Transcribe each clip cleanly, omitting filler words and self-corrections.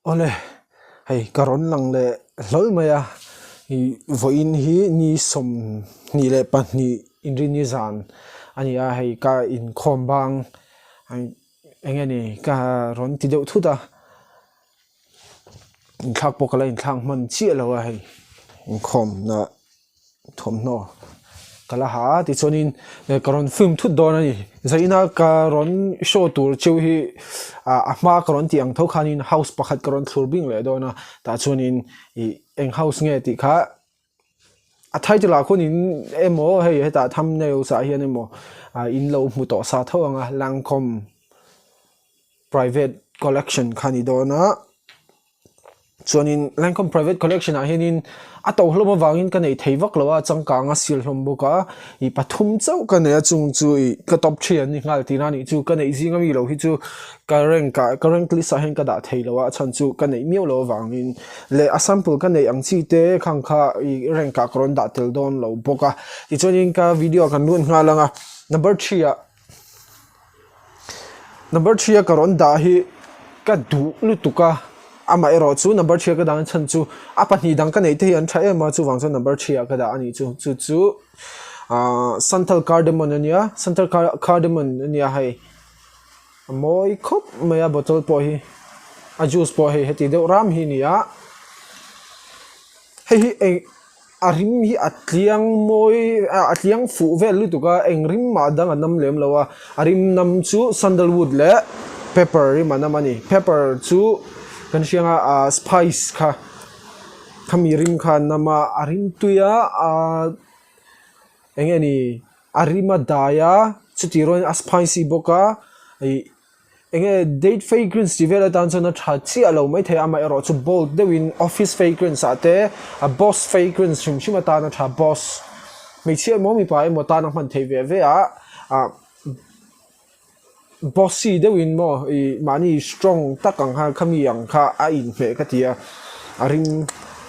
Ole, hey, karon lang le lol maya hi voin hi ni som ni le pa ni inri ni zan ani a hei ka in khombang ai engeni ka ron ti deuh thuta in thak pokala in thang man chi lo a hei in khom na thom no kala ha ti chonin karon film thut don ani zaina karon show tur cheu hi a ma karon ti ang tho khanin house pakhat karon thurbing le dona ta chonin I eng house nge ti kha a thai tu la khonin emo hei heta thumbnail sa hian emo in lo mu to sa tho anga Lancome private collection khani dona chuanin Lancome private collection a hianin a to hloma wangin ka nei theivak lowa changka nga sil hlom boka I pathum chau ka nei chung chu I ka top 3 ani ngal tina ni chu ka nei zinga mi lo hi chu ka rank list a hen ka da theilowa chan chu ka nei miau lo wangin le a sample ka nei ang chi te khang kha I rank ka kron da tel don lo boka ti chuanin ka video kan nun nga langa number 3 a karon da hi ka du lu tuka ama ero chu number 3 ka dang chan chu apa ni dang ka nei te an thae ma chu wang chu number 3 ka da ani chu santal cardamom ania santal cardamom ania hai moi khop maya bottle po hi a juice po hi heti de ram hi nia hei arim hi atliang moi atliang fu vel lu tuka engrim ma dang anam lem lawa arim nam chu sandalwood le pepper ri manamani pepper chu kan sianga spice kha khamirim kha nama arim tuya engeni arima daya chutiron a spicy boka enge date fragrance develop dan chona thachi alo mai the ama ero chu bold the win office fragrance ate a boss fragrance shimshima ta na tha boss me chia mo mi pa mo ta na man the ve a bossy de win mo mani strong takang ha khami yang kha a in phe ka tia aring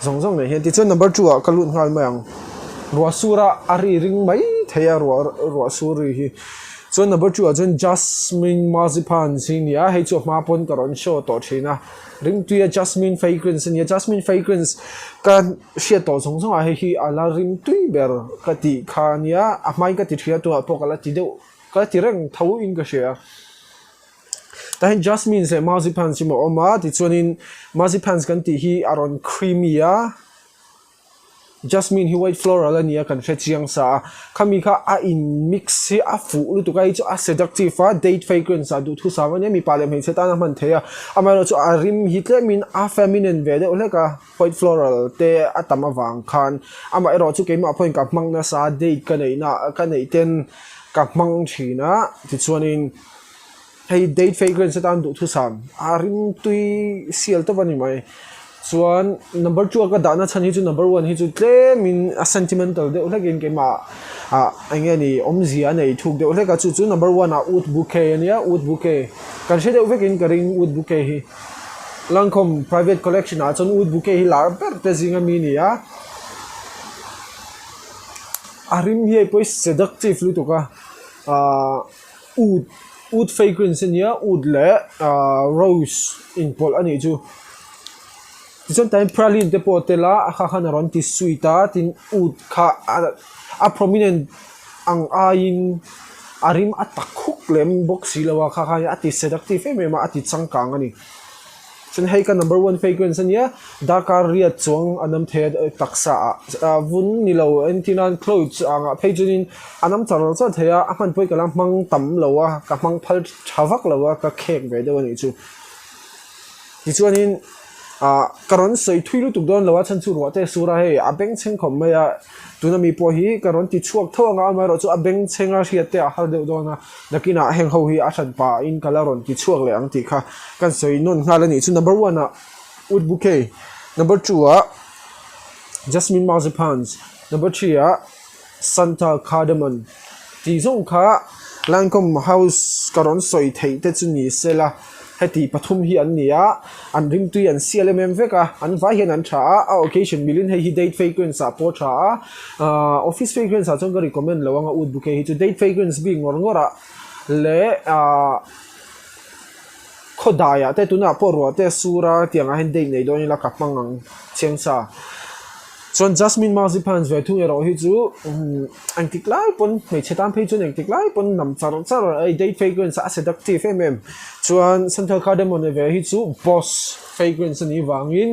zong ne hian ti chon number 2 ka lut ngal mayang ruasura ari ring mai theya ruasuri hi chon number 2 chon jasmine marzipan sin ya he chu ma pon karon show to thina ring tuya jasmine fragrance ni jasmine fragrance kan shia to zong a hi ala ring tui ber ka ti khania a mai ka ti thia to apokala ti de ka ti reng thau in ka shia tahin jasmine se marzipan si mo oma ti chuanin marzipan kan ti hi aron creamy ya jasmine hi white floral ania kan fechiang sa khami kha a in mix hi a fu lu tu kai chu a seductive date fragrance a du thu samanya mi palem he cheta na man theya amaro chu a rim hi tlemin a feminine ve de oleka white floral te atama wang khan ama ero chu ke ma point ka mang na sa date ka nei na ka nei ten ka mang thina ti chuanin hey date fragrance tan du thu sam arim tui sial to bani mai chuan number 2 ka dana chani chu number 1 hi chu tle min a sentimental de ulagin ke ma angeni omzia nei thuk de ulega chu number 1 a wood bouquet ania wood bouquet kan she de uvekin ka ring wood bouquet hi Lancome private collection a chon wood bouquet hi lar per te zinga mi nia arim hi poi seductive lu to ka wood fragrance nia wood le rose in pol ani chu tichon time praline te potela kha khan ron ti suita tin wood kha a prominent ang ain arim atakhuk lem box silawa kha kha ati seductive me ma ati changkang ani chen hei ka number 1 fragrance ania dakar ria chuang anam the taksa vun nilo antinan clothes anga phajunin anam charal cha theya aman poi kalam mang tam lowa ka mang phal thawak lowa ka khek ve de ani chu tichuanin karon sei thuilu tuk don lawa chan chu ruate sura he abeng cheng khom maya tunami po hi karon ti chuak thawanga ma ro chu abeng chenga hiate a hal de dona nakina heng ho hi a than pa in kalaron ti chuak le ang ti kha kan sei non ngalani chu number 1 a wood bouquet number 2 a jasmine marzipans number 3 a santal cardamom ti zong kha Lancome house karon soi thei te chu ni sela heti pathum hi an nia an ring tu an CLMM veka an vai hian an tha a occasion milin hei hi date fragrance a po tha office fragrance a chong ka recommend lawanga wood bouquet hi chu date fragrance bi ngor ngora le thodaya te tuna porwa te sura tianga hendei nei do ni la kapmangang chengsa chon jasmine marzipan ve thung ero hi chu ang tiklai pon me chetam phei chun ang tiklai pon nam char ai date fragrance a seductive chuan central cardamom ve hi chu boss fragrance ni wangin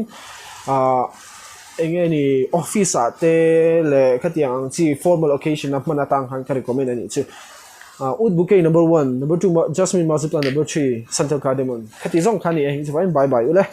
engeni office ate le khatiang chi formal occasion ap manatang han ka recommend ani chu oud bouquet number 1 number 2 jasmine marzipan number 3 central cardamom khati zong khani hi chu bye bye ule